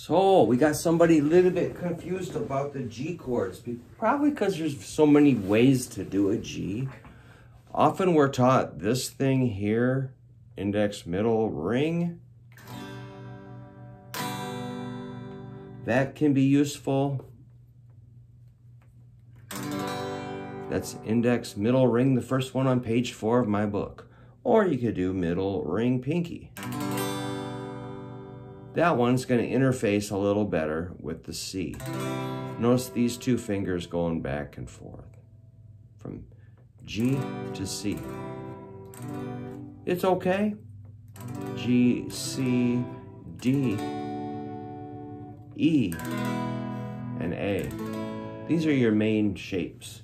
So we got somebody a little bit confused about the G chords, probably because there's so many ways to do a G. Often we're taught this thing here, index, middle, ring. That can be useful. That's index, middle, ring, the first one on page 4 of my book. Or you could do middle, ring, pinky. That one's going to interface a little better with the C. Notice these two fingers going back and forth from G to C. It's okay. G, C, D, E, and A. These are your main shapes.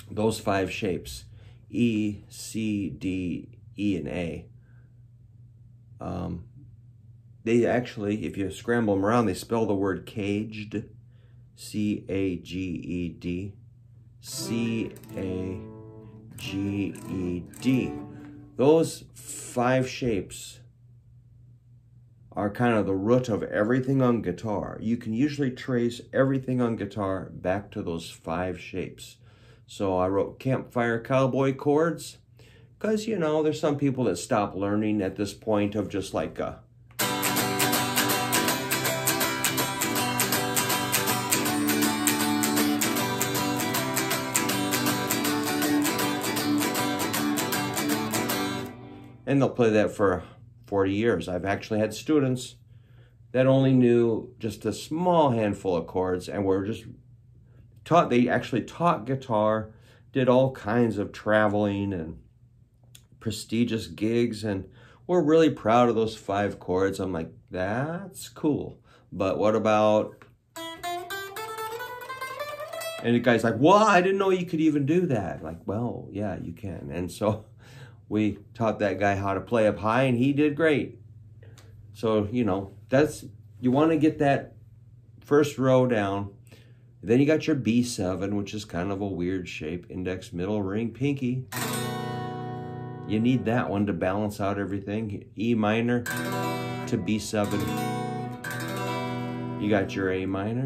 Those 5 shapes, E, C, D, E, and A. They actually, if you scramble them around, they spell the word caged, C-A-G-E-D, C-A-G-E-D. Those 5 shapes are kind of the root of everything on guitar. You can usually trace everything on guitar back to those 5 shapes. So I wrote campfire cowboy chords because, you know, there's some people that stop learning at this point of just like a and they'll play that for 40 years. I've actually had students that only knew just a small handful of chords and were just taught, they actually taught guitar, did all kinds of traveling and prestigious gigs, and we're really proud of those 5 chords. I'm like, that's cool. But what about... And the guy's like, well, I didn't know you could even do that. Like, well, yeah, you can. And so we taught that guy how to play up high, and he did great. So, you know, that's, you want to get that first row down. Then you got your B7, which is kind of a weird shape. Index, middle, ring, pinky. You need that one to balance out everything. E minor to B7. You got your A minor.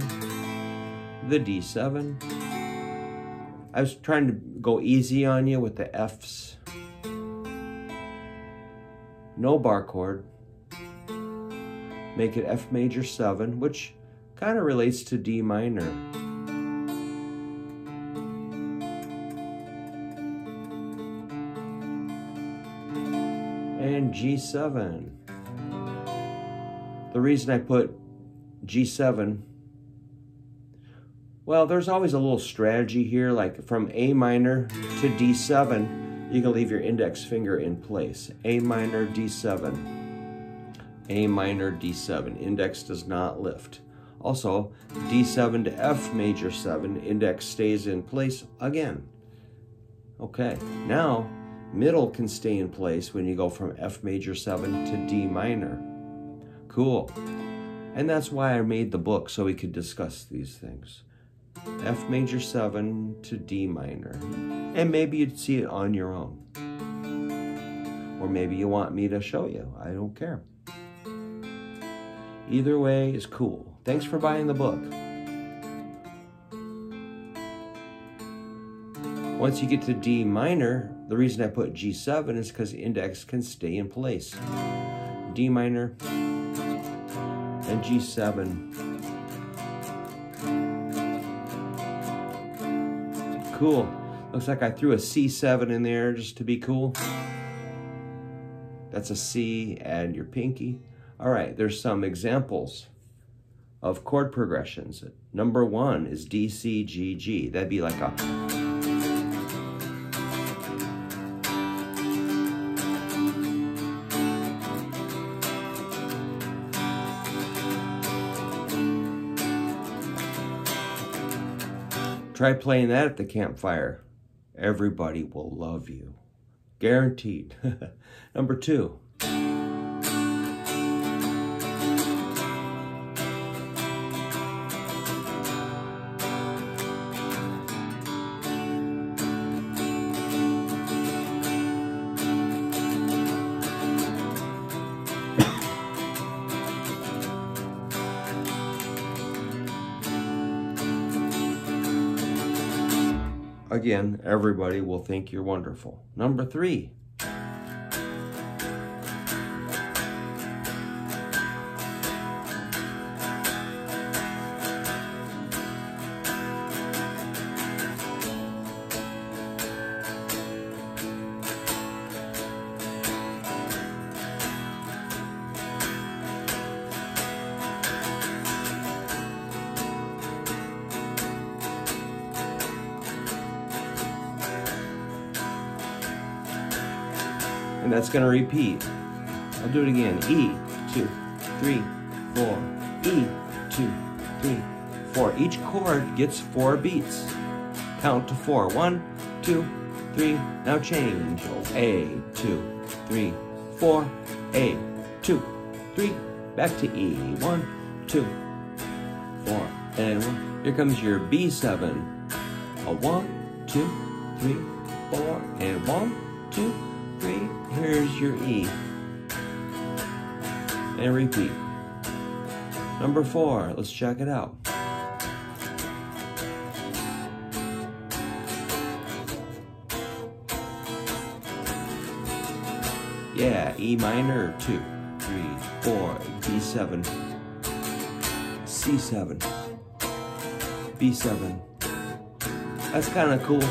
The D7. I was trying to go easy on you with the Fs. No bar chord. Make it F major 7, which kind of relates to D minor. And G7. The reason I put G7, well, there's always a little strategy here, like from A minor to D7, you can leave your index finger in place. A minor, D7. A minor, D7. Index does not lift. Also, D7 to F major 7, index stays in place again. Okay, now middle can stay in place when you go from F major 7 to D minor. Cool. And that's why I made the book, so we could discuss these things. F major 7 to D minor. And maybe you'd see it on your own. Or maybe you want me to show you. I don't care. Either way is cool. Thanks for buying the book. Once you get to D minor, the reason I put G7 is because the index can stay in place. D minor and G7. Cool. Looks like I threw a C7 in there just to be cool. That's a C, and your pinky. All right, there's some examples of chord progressions. Number 1 is D, C, G, G. That'd be like a... Try playing that at the campfire. Everybody will love you. Guaranteed. Number 2. again, everybody will think you're wonderful. Number 3. And that's going to repeat. I'll do it again. E, 2, 3, 4. E, 2, 3, 4. Each chord gets 4 beats. Count to 4. 1, 2, 3. Now change. A, 2, 3, 4. A, 2, 3. Back to E. 1, 2, 4. And 1. Here comes your B7. A 1, 2, 3, 4. And 1, 2, 3. Here's your E. And repeat. Number 4, let's check it out. Yeah, E minor, 2, 3, 4, D7, C7, B7. That's kind of cool.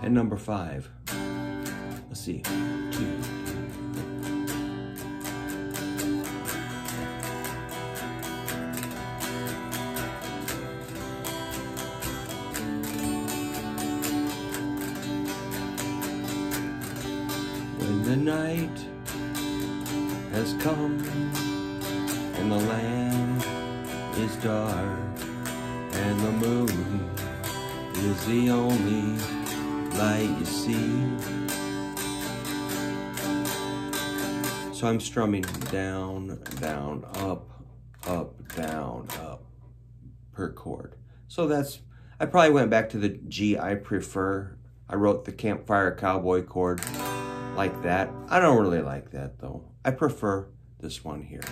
And number 5, let's see, 2, 3. When the night has come and the land is dark and the moon is the only light you see. So I'm strumming down, down, up, down, up per chord. So that's, I probably went back to the G I prefer. I wrote the Campfire Cowboy chord like that. I don't really like that though. I prefer this one here.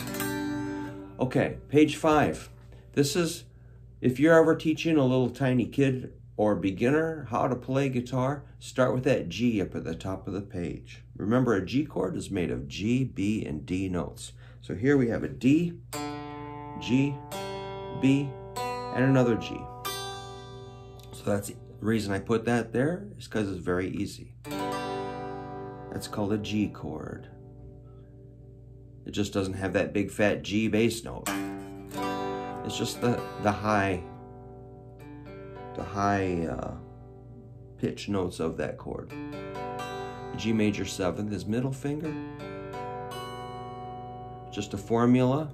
Okay, page 5. This is, if you're ever teaching a little tiny kid or beginner how to play guitar, start with that G up at the top of the page. Remember, a G chord is made of G, B, and D notes. So here we have a D, G, B, and another G. So that's the reason I put that there, is because it's very easy. That's called a G chord. It just doesn't have that big fat G bass note. It's just the high pitch notes of that chord. G major 7th is middle finger. Just a formula,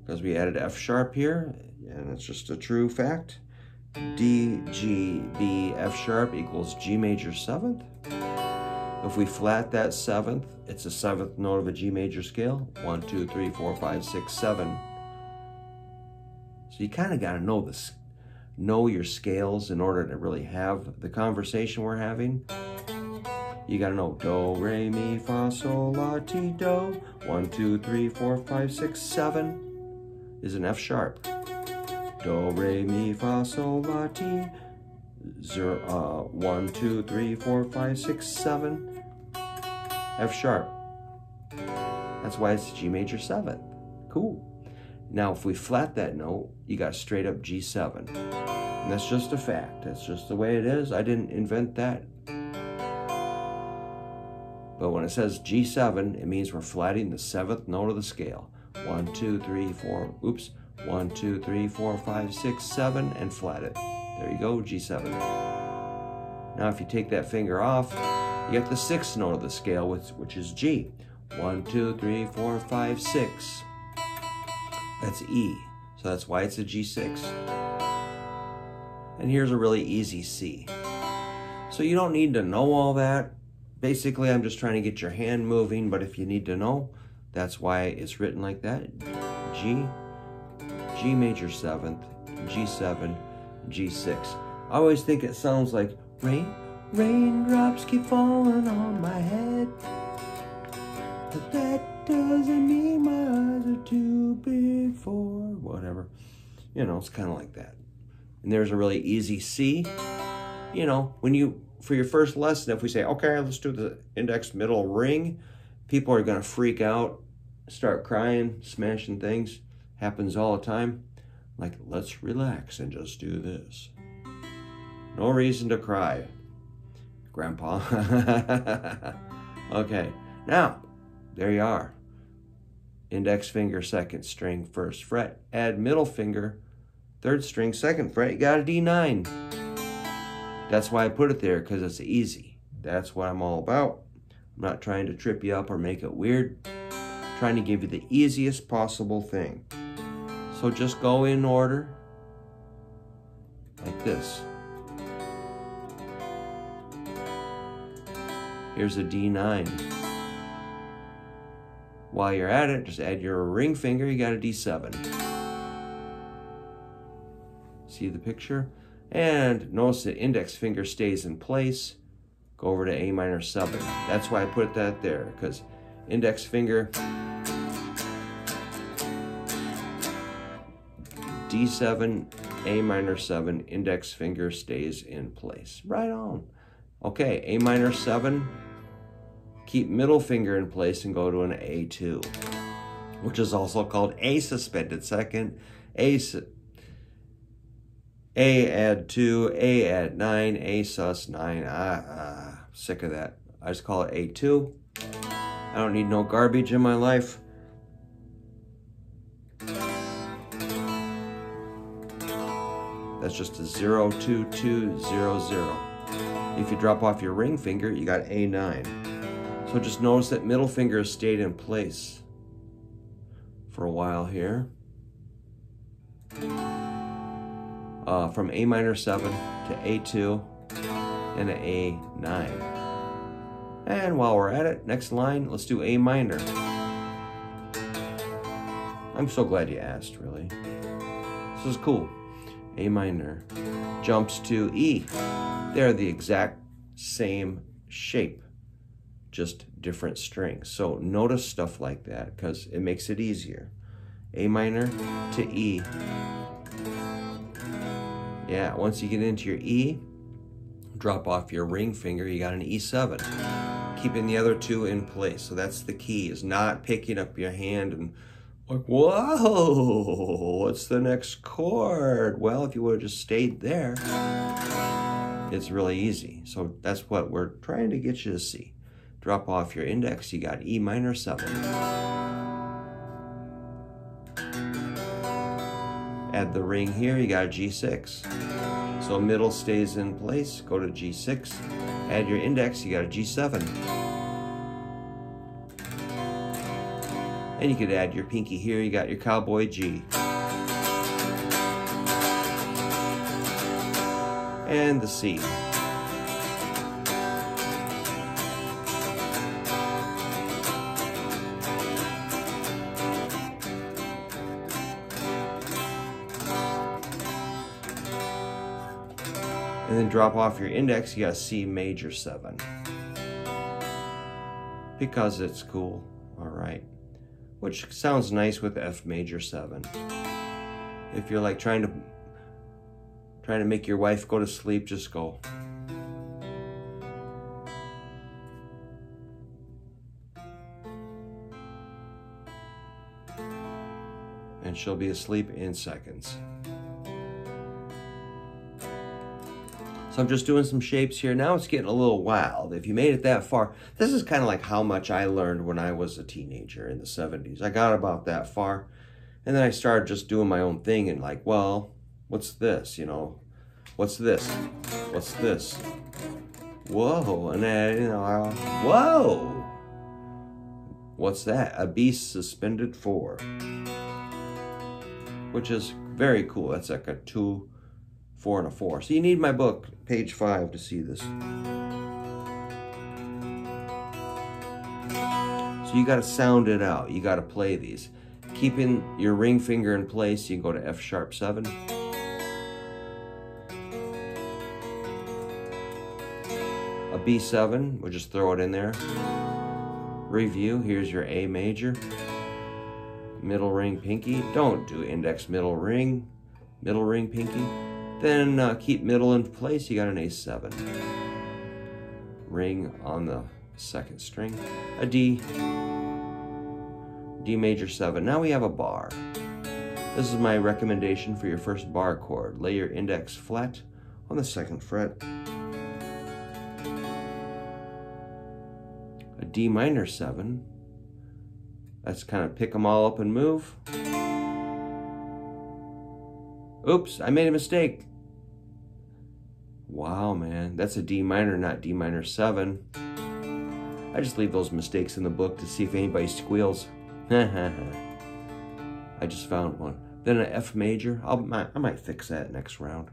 because we added F sharp here, and it's just a true fact. D, G, B, F sharp equals G major 7th. If we flat that 7th, it's a 7th note of a G major scale. 1, 2, 3, 4, 5, 6, 7. So you kind of got to know your scales in order to really have the conversation we're having. You got to know do, re, mi, fa, sol, la, ti, do. 1, 2, 3, 4, 5, 6, 7 is an F sharp. Do, re, mi, fa, sol, la, ti. 1, 2, 3, 4, 5, 6, 7. F sharp. That's why it's G major 7th. Cool. Now, if we flat that note, you got straight up G7. And that's just a fact. That's just the way it is. I didn't invent that. But when it says G7, it means we're flatting the 7th note of the scale. 1, 2, 3, 4, oops. 1, 2, 3, 4, 5, 6, 7, and flat it. There you go, G7. Now, if you take that finger off, you get the 6th note of the scale, which is G. 1, 2, 3, 4, 5, 6. That's E. So that's why it's a G6. And here's a really easy C. So you don't need to know all that. Basically, I'm just trying to get your hand moving, but if you need to know, that's why it's written like that. G, G major 7th, G7, G6. I always think it sounds like rain, raindrops keep falling on my head. But that Doesn't mean my eyes are too big for whatever. You know, it's kind of like that. And there's a really easy C. You know, when you, for your first lesson, if we say, okay, let's do the index middle ring, people are going to freak out, start crying, smashing things. Happens all the time. Like, let's relax and just do this. No reason to cry, Grandpa. Okay, now, there you are. Index finger, second string, first fret. Add middle finger, third string, second fret. You got a D9. That's why I put it there, because it's easy. That's what I'm all about. I'm not trying to trip you up or make it weird. I'm trying to give you the easiest possible thing. So just go in order, like this. Here's a D9. While you're at it, just add your ring finger, you got a D7. See the picture? And notice the index finger stays in place. Go over to A minor 7. That's why I put that there, because index finger, D7, A minor 7, index finger stays in place. Right on. Okay, A minor 7, keep middle finger in place and go to an A2, which is also called A suspended second, A add 2, A add 9, A sus 9. Sick of that. I just call it A2. I don't need no garbage in my life. That's just a 0, 2, 2, 0, 0. If you drop off your ring finger, you got A9. So just notice that middle finger has stayed in place for a while here. From A minor 7 to A2 and an A9. And while we're at it, next line, let's do A minor. I'm so glad you asked, really. This is cool. A minor jumps to E. They're the exact same shape, just different strings. So notice stuff like that because it makes it easier. A minor to E. Yeah, once you get into your E, drop off your ring finger, you got an E7. Keeping the other two in place. So that's the key, is not picking up your hand and like, whoa, what's the next chord? Well, if you would have just stayed there, it's really easy. So that's what we're trying to get you to see. Drop off your index, you got E minor 7. Add the ring here, you got a G6. So middle stays in place, go to G6. Add your index, you got a G7. And you could add your pinky here, you got your cowboy G. And the C. And then drop off your index, you got C major 7. Because it's cool, all right. Which sounds nice with F major 7. If you're like trying to make your wife go to sleep, just go. And she'll be asleep in seconds. So I'm just doing some shapes here. Now it's getting a little wild. If you made it that far, this is kind of like how much I learned when I was a teenager in the 70s. I got about that far, and then I started just doing my own thing and like, well, what's this, you know? What's this? What's this? Whoa, and then, you know, whoa! What's that? A B suspended 4. Which is very cool. That's like a 2, 4, and a 4. So you need my book, page 5, to see this. So you got to sound it out. You got to play these. Keeping your ring finger in place, you can go to F sharp 7. A B7, we'll just throw it in there. Review, here's your A major. Middle ring pinky. Don't do index middle ring pinky. Then keep middle in place, you got an A7. Ring on the second string. A D. D major 7. Now we have a bar. This is my recommendation for your first bar chord. Lay your index flat on the second fret. A D minor 7. Let's kind of pick them all up and move. Oops, I made a mistake. Wow, man, that's a D minor, not D minor 7. I just leave those mistakes in the book to see if anybody squeals. I just found one. Then an F major. I might fix that next round.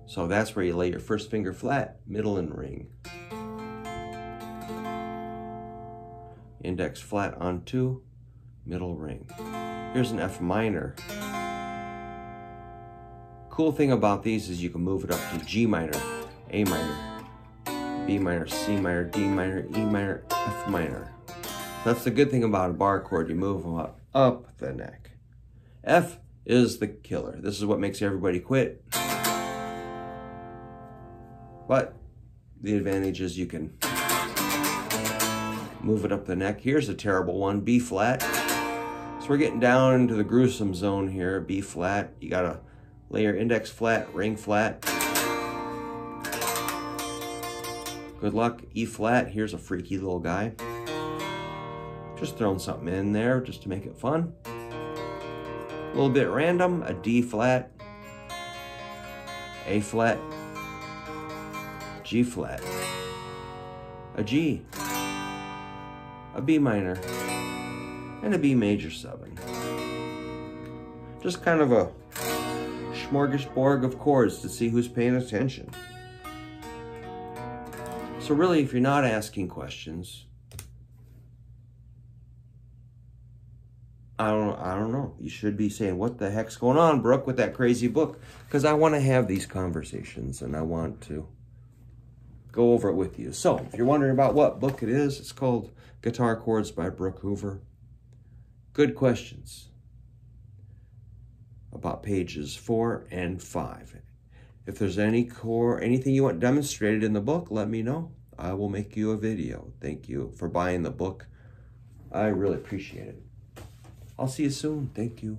So that's where you lay your first finger flat, middle and ring. Index flat on 2, middle ring. Here's an F minor. Cool thing about these is you can move it up to G minor, A minor, B minor, C minor, D minor, E minor, F minor. That's the good thing about a bar chord. You move them up the neck. F is the killer. This is what makes everybody quit. But the advantage is you can move it up the neck. Here's a terrible one, B flat. So we're getting down into the gruesome zone here, B flat. You gotta lay your index flat, ring flat. Good luck, E flat. Here's a freaky little guy. Just throwing something in there just to make it fun. A little bit random, a D flat, A flat, G flat, a G, a B minor, and a B major 7. Just kind of a smorgasbord of chords to see who's paying attention. So really, if you're not asking questions, I don't know. You should be saying, what the heck's going on, Brook, with that crazy book? Because I want to have these conversations and I want to go over it with you. So if you're wondering about what book it is, it's called Guitar Chords by Brook Hoover. Good questions about pages 4 and 5. If there's anything you want demonstrated in the book, let me know. I will make you a video. Thank you for buying the book. I really appreciate it. I'll see you soon. Thank you.